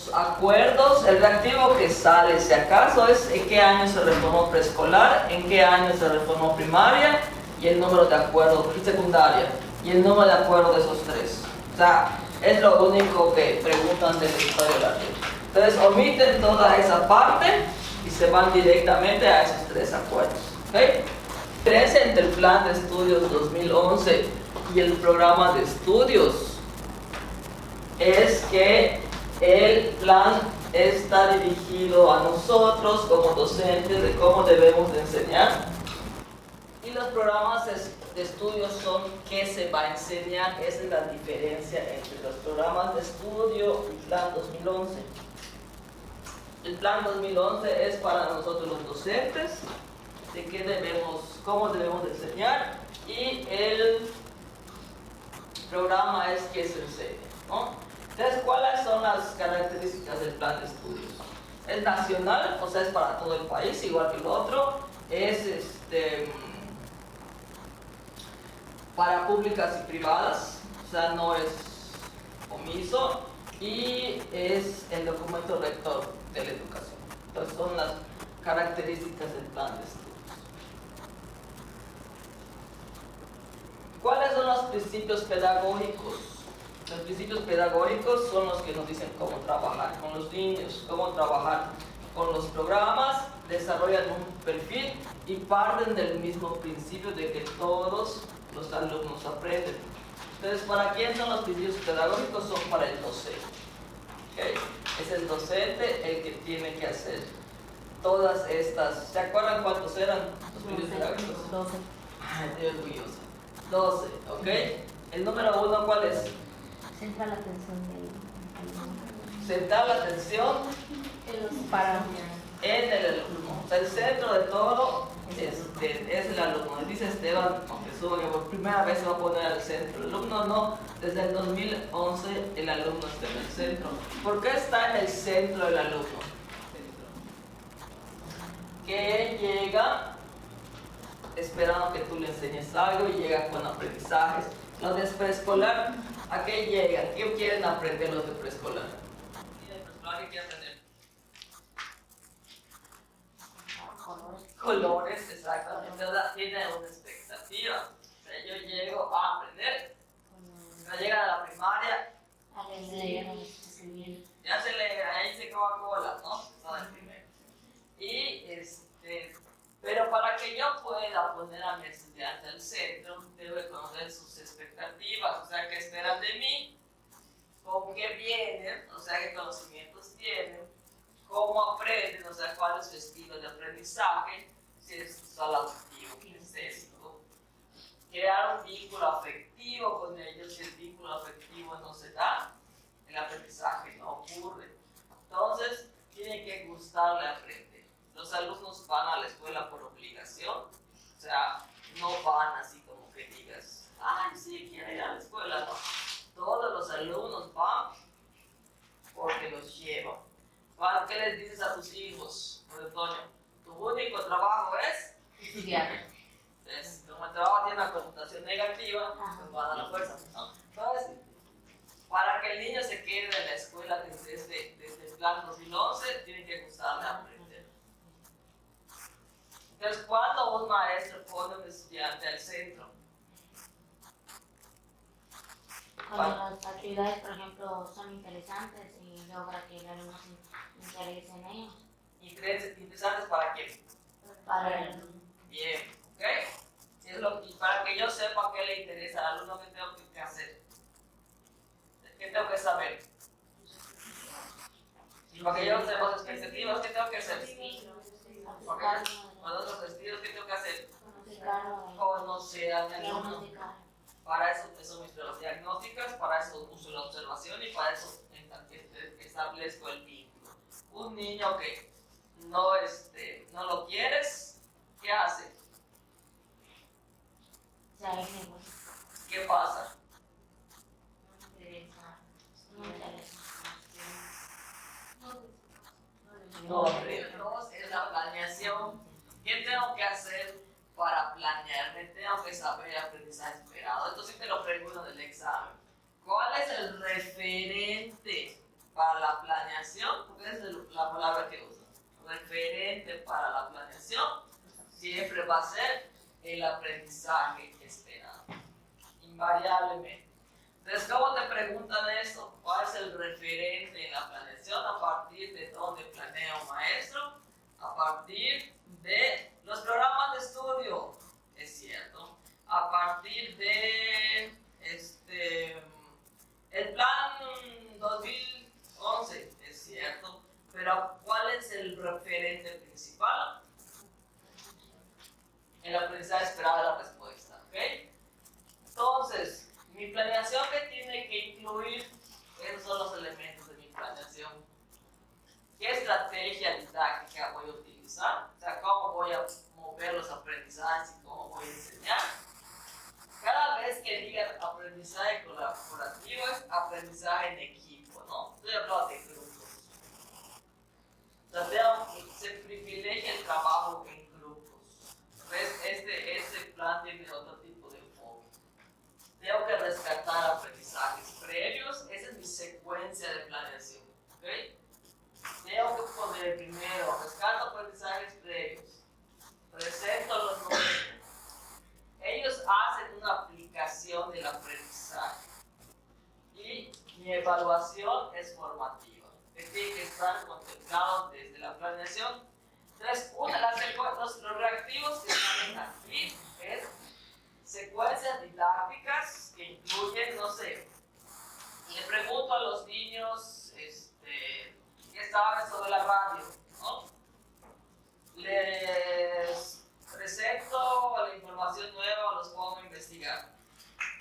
los acuerdos, el reactivo que sale, si acaso, es en qué año se reformó preescolar, en qué año se reformó primaria y el número de acuerdos, y secundaria, y el número de acuerdos de esos tres. O sea, es lo único que preguntan de la historia de la ley. Entonces, omiten toda esa parte y se van directamente a esos tres acuerdos. ¿Okay? Diferencia entre el plan de estudios 2011 y el programa de estudios es que el plan está dirigido a nosotros como docentes de cómo debemos de enseñar, y los programas de estudios son qué se va a enseñar. Esa es la diferencia entre los programas de estudio y el plan 2011. El plan 2011 es para nosotros los docentes, de qué debemos, cómo debemos de enseñar, y el programa es qué se enseña, ¿no? Entonces, ¿cuáles son las características del plan de estudios? Es nacional, o sea, es para todo el país, igual que el otro. Es para públicas y privadas, o sea, no es omiso, y es el documento rector de la educación. Entonces, son las características del plan de estudios. ¿Cuáles son los principios pedagógicos? Los principios pedagógicos son los que nos dicen cómo trabajar con los niños, cómo trabajar con los programas, desarrollan un perfil y parten del mismo principio de que todos los alumnos aprenden. Entonces, ¿para quién son los principios pedagógicos? Son para el docente. ¿Okay? Es el docente el que tiene que hacer todas estas. ¿Se acuerdan cuántos eran los principios pedagógicos? 12. Ay, estoy orgullosa. 12, ¿ok? El número 1, ¿cuál es? Centra la atención del Centrar la atención para en el alumno. O sea, el centro de todo es el alumno. Dice Esteban, aunque suba que por primera vez se va a poner al centro. El alumno no, desde el 2011 el alumno está en el centro. ¿Por qué está en el centro el alumno? Que llega esperando que tú le enseñes algo y llega con aprendizajes. Los de preescolar, ¿a qué llegan? ¿Qué quieren aprender los de preescolar? ¿Qué quieren aprender? Colores, exactamente. Tienen una expectativa. O sea, yo llego a aprender. Cuando llegan a la primaria, ya se lee, ahí se Coca-Cola, ¿no? Todo el primero. Y pero para que yo pueda poner a mi estudiante al centro, debo conocer sus expectativas, o sea, qué esperan de mí, con qué vienen, o sea, qué conocimientos tienen, cómo aprenden, o sea, cuál es su estilo de aprendizaje, si es solo auditivo, kinestésico. Crear un vínculo afectivo con ellos. Si el vínculo afectivo no se da, el aprendizaje no ocurre. Entonces, tiene que gustarle aprender. Los alumnos van a la escuela por obligación, o sea, no van así como que digas, ay, sí, quiero ir a la escuela, no. Todos los alumnos van porque los llevan. ¿Qué les dices a tus hijos, Antonio? Tu único trabajo es estudiar. Entonces, como el trabajo tiene una connotación negativa, pues van a la fuerza, ¿no? Entonces, para que el niño se quede en la escuela desde el plan 2011, tiene que gustarle aprender. Entonces, cuando un maestro pone a un estudiante al centro, Cuando las actividades, por ejemplo, son interesantes y logra que el alumno se interese en ellos. ¿interesantes para quién? Para el alumno. Bien, ¿ok? Y para que yo sepa qué le interesa al alumno, ¿qué tengo que hacer? ¿Qué tengo que saber? Y para que yo sepa sus expectativas, ¿qué tengo que hacer? Con otros estilos, ¿qué tengo que hacer? Conocer al alumno. Para eso son mis pruebas diagnósticas, para eso uso la observación y para eso establezco el vínculo. Un niño que no lo quieres, ¿qué hace? ¿Qué pasa? No, entonces es la planeación. ¿Qué tengo que hacer para planearme? Tengo que saber el aprendizaje esperado. Entonces te lo pregunto en el examen. ¿Cuál es el referente para la planeación? siempre va a ser el aprendizaje esperado, invariablemente. Entonces, ¿cómo te preguntan esto? ¿Cuál es el referente en la planeación? ¿A partir de dónde planea un maestro? A partir de los programas de estudio, es cierto. A partir de el plan 2011, es cierto. Pero ¿cuál es el referente principal? El aprendizaje esperado de la respuesta, ¿ok? Entonces, mi planeación que tiene que incluir, esos son los elementos de mi planeación. ¿Qué estrategia didáctica voy a utilizar? O sea, cómo voy a mover los aprendizajes y cómo voy a enseñar. Cada vez que digan aprendizaje colaborativo es aprendizaje en equipo, ¿no? Estoy hablando de grupos. O sea, se privilegia el trabajo en grupos. ¿Ves? Este plan tiene otro tipo de enfoque. Tengo que rescatar aprendizajes previos, esa es mi secuencia de planeación, ¿ok? Tengo que poner primero, rescato aprendizajes previos, presento los números, ellos hacen una aplicación del aprendizaje y mi evaluación es formativa, que tiene que estar contemplado desde la planeación. Entonces, los reactivos que salen aquí es secuencias didácticas que incluyen, no sé, le pregunto a los niños qué saben sobre la radio, ¿no? Les presento la información nueva, los pongo a investigar.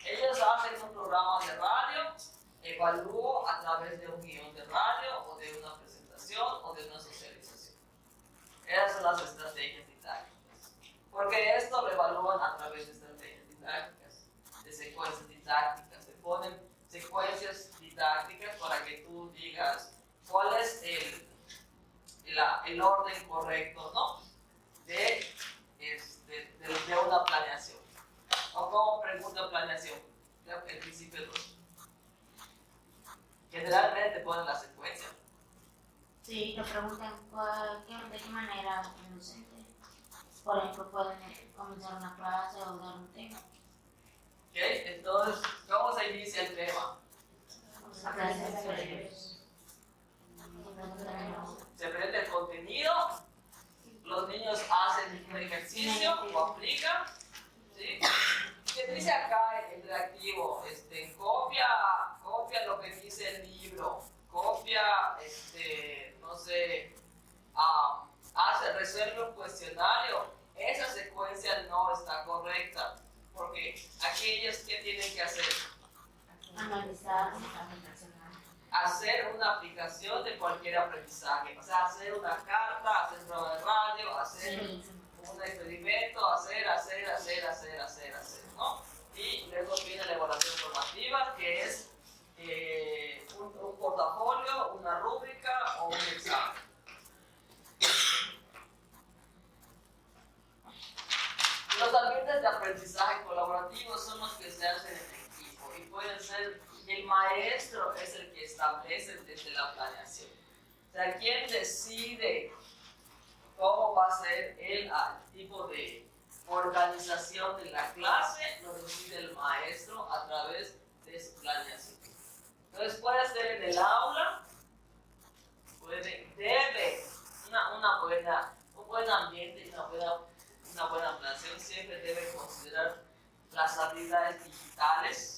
Ellos hacen un programa de radio, evalúo a través de un guión de radio o de una presentación o de una socialización. Esas son las estrategias didácticas. Porque esto lo evalúan a través de estrategias didácticas, de secuencias didácticas. Se ponen secuencias didácticas para que tú digas cuál es el orden correcto, ¿no? de una planeación. O como pregunta planeación, creo que el principio 2. Generalmente ponen la secuencia. Sí, le preguntan de qué manera el docente. Por ejemplo, pueden comenzar una clase o dar un tema. ¿Ok? Entonces, ¿cómo se inicia el tema? Se presenta el contenido, los niños hacen un ejercicio o aplican, ¿sí? ¿Qué dice acá el reactivo? Copia lo que dice el libro, copia, no sé, resuelve un cuestionario. Esa secuencia no está correcta, porque aquellos que tienen que hacer, Analizar, hacer una aplicación de cualquier aprendizaje, o sea, hacer una carta, hacer prueba de radio, hacer un experimento, hacer, ¿no? Y luego viene la evaluación formativa, que es un portafolio, una rúbrica o un examen. Los ambientes de aprendizaje colaborativos son los que se hacen en equipo y pueden ser, el maestro es el que establece desde la planeación. O sea, ¿quién decide cómo va a ser el tipo de organización de la clase? Lo decide el maestro a través de su planeación. Entonces puede ser en el aula, un buen ambiente y una buena planeación siempre debe considerar las habilidades digitales.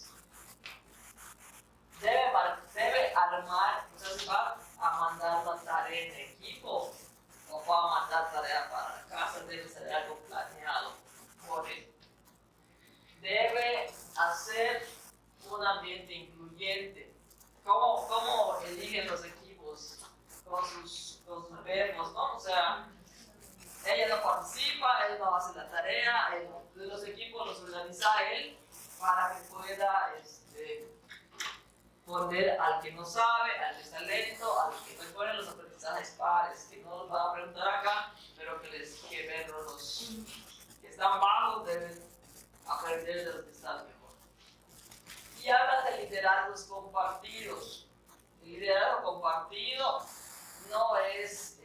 Debe armar, entonces va a mandar una tarea en equipo o va a mandar tarea para la casa, debe ser algo planeado por él. Debe hacer un ambiente incluyente. ¿Cómo eligen los equipos con sus verbos, ¿no? O sea, ella no participa, él no hace la tarea, los equipos los organiza él para que pueda poner al que no sabe, al que está lento, al que recuerden los aprendizajes pares, que no los van a preguntar acá, pero que verlo los que están bajos deben aprender de los que están mejor. Y habla de liderazgos compartidos. El liderazgo compartido no es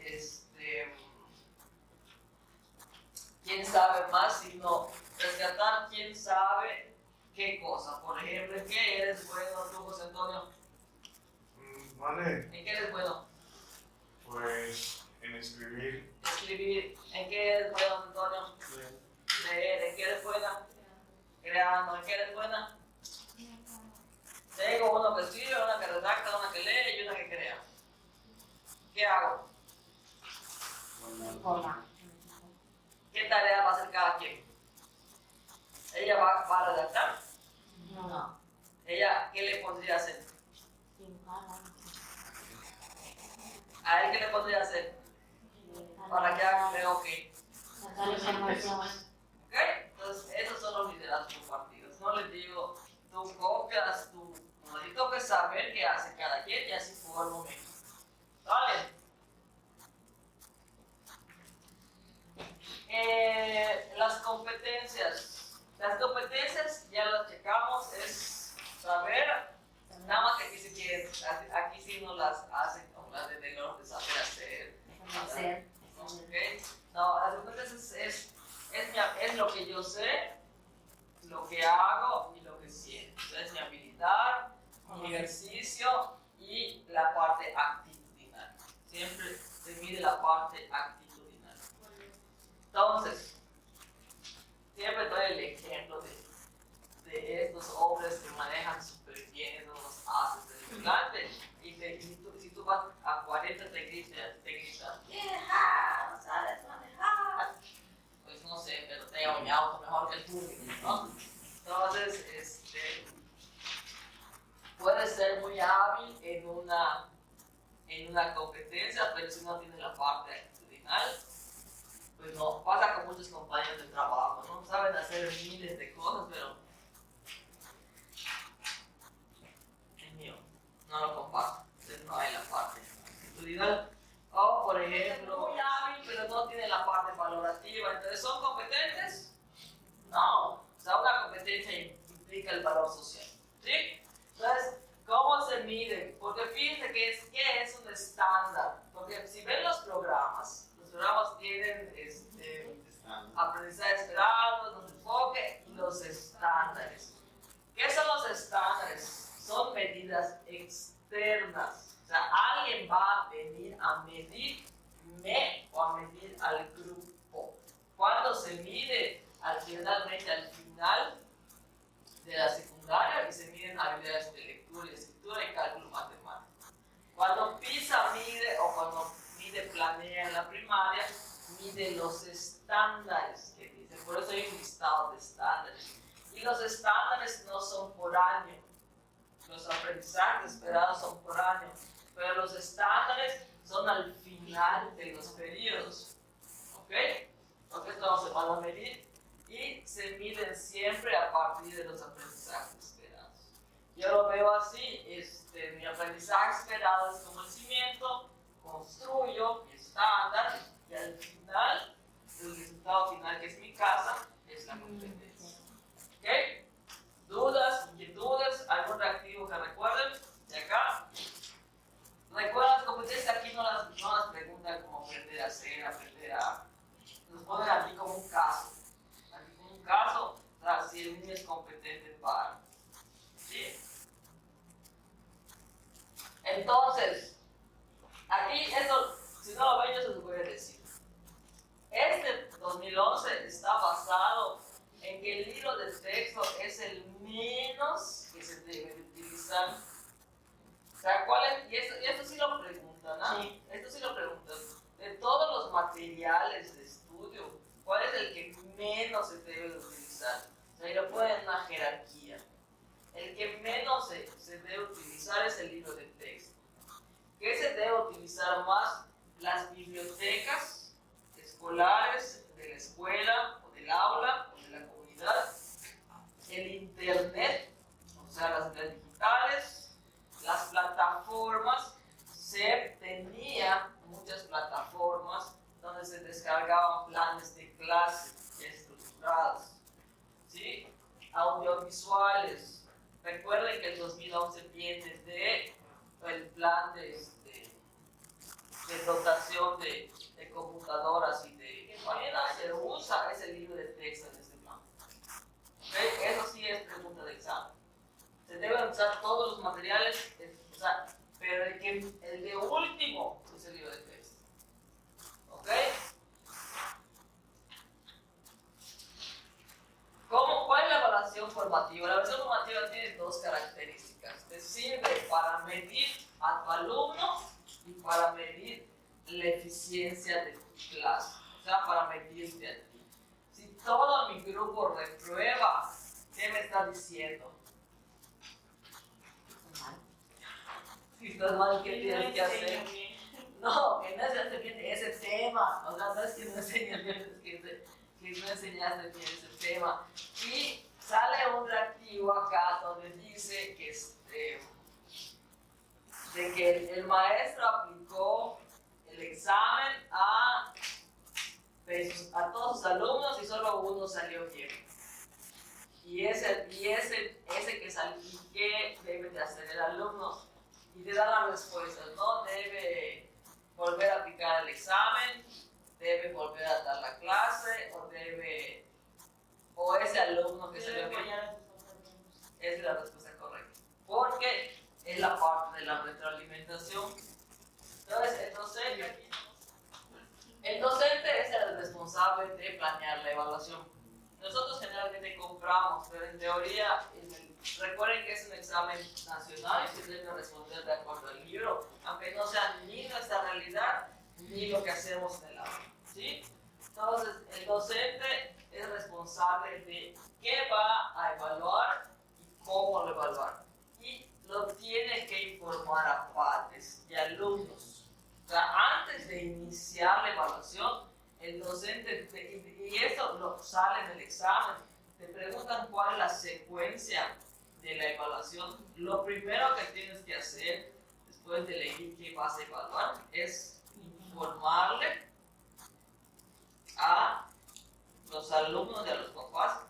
¿Quién sabe más sino rescatar quién sabe qué cosa? Por ejemplo, ¿en qué eres bueno tú, José Antonio? Vale, ¿En qué eres bueno? pues en escribir. Escribir. ¿En qué eres bueno, Antonio? Leer. ¿En qué eres buena? Creando. ¿En qué eres buena? Tengo uno que escribe, una que redacta, una que lee y una que crea. ¿Qué hago? ¿Qué tarea va a hacer cada quien? ¿Ella va a redactar? No. ¿Ella qué le podría hacer? Dibujar. ¿A él qué le podría hacer? Para que haga, creo que. Sacar información. ¿Ok? Entonces, esos son los liderazgos compartidos. No les digo, tú copias, tú necesito que saber qué hace cada quien y así por el momento. ¿Vale? Las competencias. Las competencias ya las checamos, es saber, nada más que aquí sí quieren, aquí sí no las hacen como las de Taylor de saber hacer. ¿Okay? No, las competencias es lo que yo sé, lo que hago y lo que siento. Es mi habilidad, mi ejercicio y la parte actitudinal. Siempre se mide la parte actitudinal. Entonces, siempre doy el ejemplo de estos hombres que manejan súper bien, esos los haces de delante. Y si tú vas a 40 te gritan, ¡deja! No sabes manejar. Pues no sé, pero tengo mi auto mejor que el tuyo, ¿no? Entonces, puede ser muy hábil en una competencia, pero si no tiene la parte actitudinal, pues no, pasa con muchos compañeros de trabajo, ¿no? Saben hacer miles de cosas, pero es mío, no lo comparto, entonces no hay la parte actitudinal. O, por ejemplo, muy hábil, pero no tiene la parte valorativa, entonces ¿son competentes? No, o sea, una competencia implica el valor social, ¿sí? Entonces, ¿cómo se mide? Porque fíjense que es un estándar, porque si ven los programas tienen aprendizaje esperado, los enfoques y los estándares. ¿Qué son los estándares? Son medidas externas. O sea, alguien va a venir a medirme o a medir al grupo. ¿Cuándo se mide? Finalmente al final de la secundaria y se miden habilidades de lectura y escritura y cálculo matemático. Cuando PISA mide o cuando planea en la primaria, mide los estándares que dicen. Por eso hay un listado de estándares. Y los estándares no son por año. Los aprendizajes esperados son por año. Pero los estándares son al final de los periodos. ¿Ok? Porque esto no se van a medir. Y se miden siempre a partir de los aprendizajes esperados. Yo lo veo así. Mi aprendizaje esperado es como el cimiento. Construyo mi estándar y al final, el resultado final que es mi casa, es la competencia. ¿Ok? ¿Dudas? ¿Inquietudes? ¿Algún reactivo que recuerden? De acá. Recuerden las competencias, aquí no las preguntan como aprender a hacer, aprender a... Nos ponen aquí como un caso. Aquí como un caso, o sea, si el niño es competente para... ¿Sí? Entonces, aquí esto, si no lo ven, yo se los voy a decir. Este 2011 está basado en que el libro de texto es el menos que se debe de utilizar. O sea, ¿cuál es? Y esto sí lo preguntan, ¿no? Sí. Esto sí lo preguntan. De todos los materiales de estudio, ¿cuál es el que menos se debe de utilizar? O sea, y lo ponen en una jerarquía. El que menos se debe utilizar es el libro de texto. ¿Qué se debe utilizar más? Las bibliotecas escolares de la escuela o del aula o de la comunidad, el internet, o sea, las redes digitales, las plataformas. Se tenía muchas plataformas donde se descargaban planes de clase estructurados, ¿sí? Audiovisuales. Recuerden que el 2011 viene de el plan de dotación de computadoras y de Mañana se usa ese libro de texto en este plan. ¿Okay? Eso sí es pregunta de examen. Se deben usar todos los materiales, pero el de último es el libro de texto. ¿Ok? ¿Cuál es la evaluación formativa? La evaluación formativa tiene dos características. Te sirve para medir a tu alumno y para medir la eficiencia de tu clase. O sea, para medirte a ti. Si todo mi grupo reprueba, ¿qué me está diciendo? Si estás mal, ¿qué tienes que hacer? No, que no enseñaste bien ese tema. O sea, no es que no enseñas bien, es que no enseñaste bien ese tema. Y sale un reactivo acá donde dice que, de que el maestro aplicó el examen a todos sus alumnos y solo uno salió bien. Y ese que salió, ¿qué debe de hacer el alumno? Y te da las respuestas, ¿no? Debe volver a aplicar el examen, debe volver a dar la clase, o ese alumno que salió bien. Esa es la respuesta correcta. Porque es la parte de la retroalimentación. Entonces, el docente es el responsable de planear la evaluación. Nosotros generalmente compramos, pero en teoría, recuerden que es un examen nacional y se debe responder de acuerdo al libro, aunque no sea ni nuestra realidad ni lo que hacemos en el aula. ¿Sí? Entonces, el docente es responsable de qué va a evaluar y cómo lo evaluar. Y lo tiene que informar a padres y alumnos. O sea, antes de iniciar la evaluación, el docente, y eso lo sale en el examen, te preguntan cuál es la secuencia de la evaluación. Lo primero que tienes que hacer, después de elegir qué vas a evaluar, es informarle a los alumnos y a los papás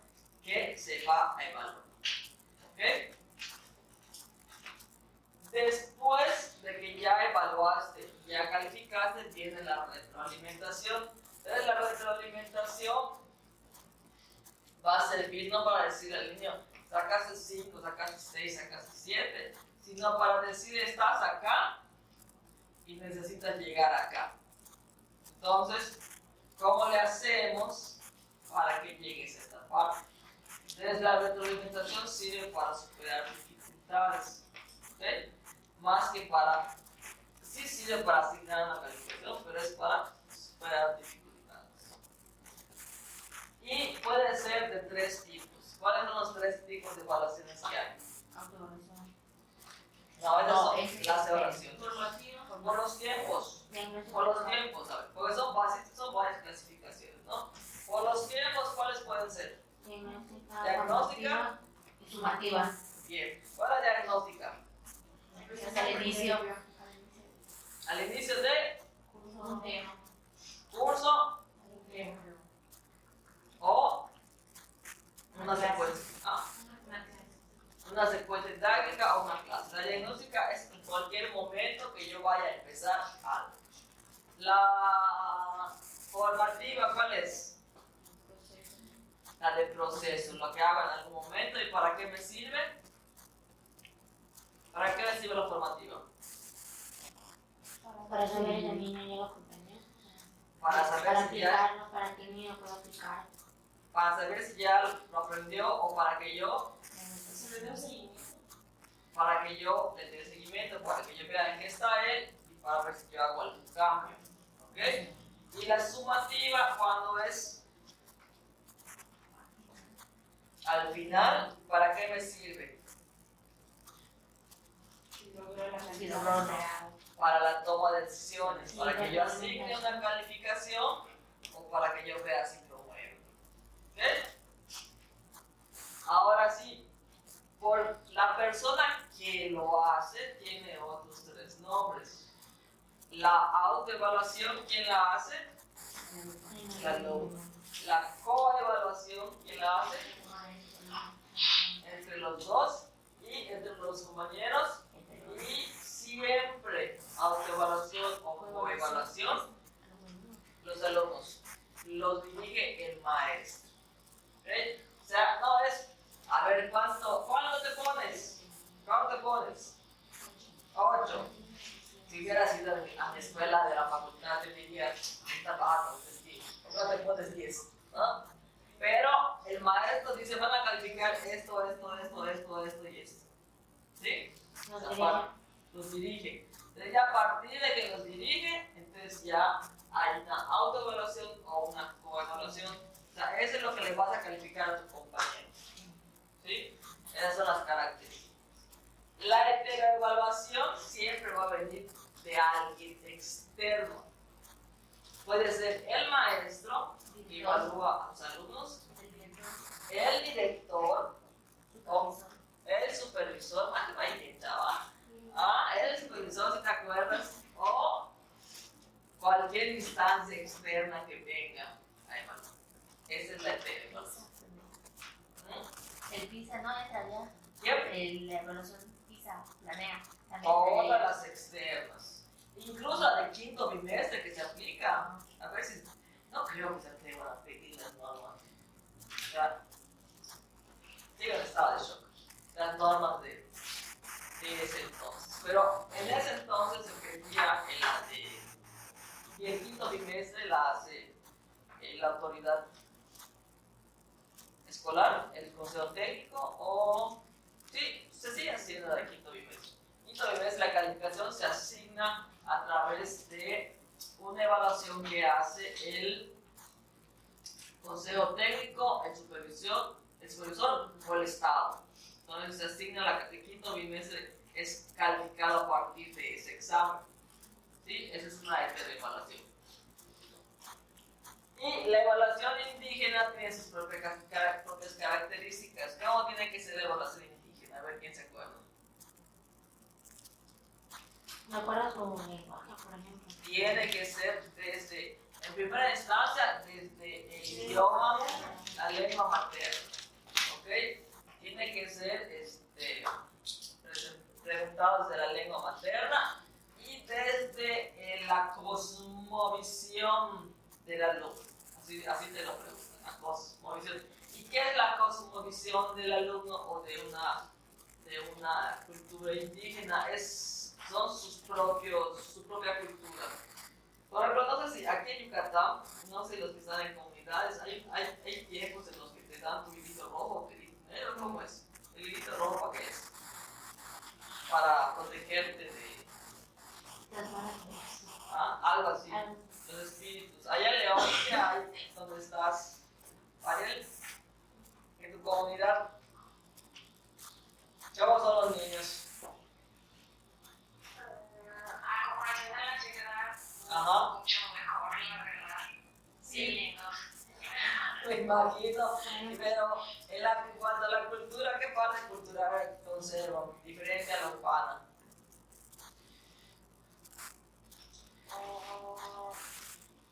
que se va a evaluar. ¿Okay? Después de que ya evaluaste, ya calificaste, viene la retroalimentación. Entonces la retroalimentación va a servir no para decirle al niño, sacaste 5, sacaste 6, sacaste 7, sino para decir, estás acá y necesitas llegar acá. Entonces, ¿cómo le hacemos para que llegues a esta parte? Entonces la retroalimentación sirve para superar dificultades. ¿Okay? Más que para, sí sirve para asignar una calificación, pero es para superar dificultades. Y puede ser de 3 tipos. ¿Cuáles son los 3 tipos de evaluaciones que hay? Autoevaluación. No, esas son las evaluaciones. Formación. Por los tiempos. Por los tiempos, ¿sabes? Porque son varias clasificaciones, ¿no? Por los tiempos, ¿cuáles pueden ser? Diagnóstica y sumativa. Bien. ¿Cuál es la diagnóstica? Es al inicio. Al inicio de Un tema. curso o una secuencia. Una secuencia didáctica o una clase. La diagnóstica es en cualquier momento que yo vaya a empezar algo. La formativa, ¿cuál es? La de proceso, lo que hago en algún momento. ¿Y para qué me sirve? ¿Para qué me sirve la formativa? Para saber si el niño llega a comprender. Para saber Para si ya, aplicarlo, para que el niño pueda aplicar. para saber si ya lo aprendió o para que yo le dé seguimiento, para que yo vea en qué está él y para ver si yo hago algún cambio. ¿Ok? Y la sumativa, cuando es al final, ¿para qué me sirve? Para la toma de decisiones, para que yo asigne una calificación o para que yo vea si promuevo. ¿Ok? Ahora sí, por la persona que lo hace tiene otros 3 nombres. La autoevaluación, ¿quién la hace? El alumno. La coevaluación, ¿quién la hace? Entre los dos y entre los compañeros. Y siempre autoevaluación o coevaluación, los alumnos. Los profesores. 8. Si hubiera sido a mi escuela de la facultad, te diría, está bajo, no te pones 10, ¿no? Pero el maestro dice, van a calificar esto y esto. ¿Sí? Los dirige. Entonces ya a partir de que los dirige, entonces ya hay una autoevaluación o una coevaluación. O sea, eso es lo que le vas a calificar a tu compañero. ¿Sí? Esas son las características. La heteroevaluación siempre va a venir de alguien externo. Puede ser el maestro que evalúa a los alumnos, el director o el supervisor, el supervisor, si te acuerdas, o cualquier instancia externa que venga. Esa es la heteroevaluación. El PISA no entraría. Yep. La evaluación PISA planea. Todas las externas. Incluso la de quinto bimestre que se aplica. A ver si. No creo que se atrevan a pedir las normas. Digo, estaba de shock. Las normas de ese entonces. Pero en ese entonces se pedía y el quinto bimestre la hace la autoridad escolar, el consejo técnico o. Sí, se sigue haciendo la de quinto bimestre. Quinto bimestre la calificación se asigna a través de una evaluación que hace el consejo técnico, el supervisor o el Estado. Entonces se asigna la de quinto bimestre, es calificado a partir de ese examen. ¿Sí? Esa es una heteroevaluación. Y la evaluación indígena tiene sus propias características. ¿Cómo tiene que ser la evaluación indígena? A ver quién se acuerda. ¿Me acuerdas con lenguaje, por ejemplo? Tiene que ser desde, en primera instancia, desde el idioma, la lengua materna. ¿Ok? Tiene que ser preguntado desde la lengua materna y desde la cosmovisión del alumno. Así te lo preguntan, la cosmovisión. ¿Y qué es la cosmovisión del alumno o de una cultura indígena? Son su propia cultura. Por ejemplo, no sé si aquí en Yucatán, no sé los que están en comunidades, hay tiempos en los que te dan tu hilito rojo, tu hilito negro, ¿cómo es? El hilito rojo, ¿para qué es? Para protegerte de algo así, los espíritus. Allá en León, ¿qué hay donde estás? Ariel, en tu comunidad, ¿cómo son los niños? Ajá. Mucho mejor, la verdad. Sí, no. Me imagino, pero en cuanto a la cultura, ¿qué parte cultural conservan diferente a la urbana?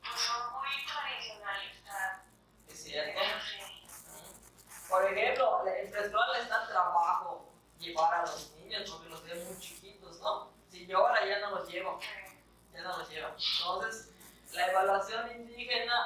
Pues son muy tradicionalistas. ¿Es cierto? Sí. Por ejemplo, en preescolar les da trabajo llevar a los niños porque los ven muy chiquitos, ¿no? Si yo ahora ya no los llevo. Entonces, la evaluación indígena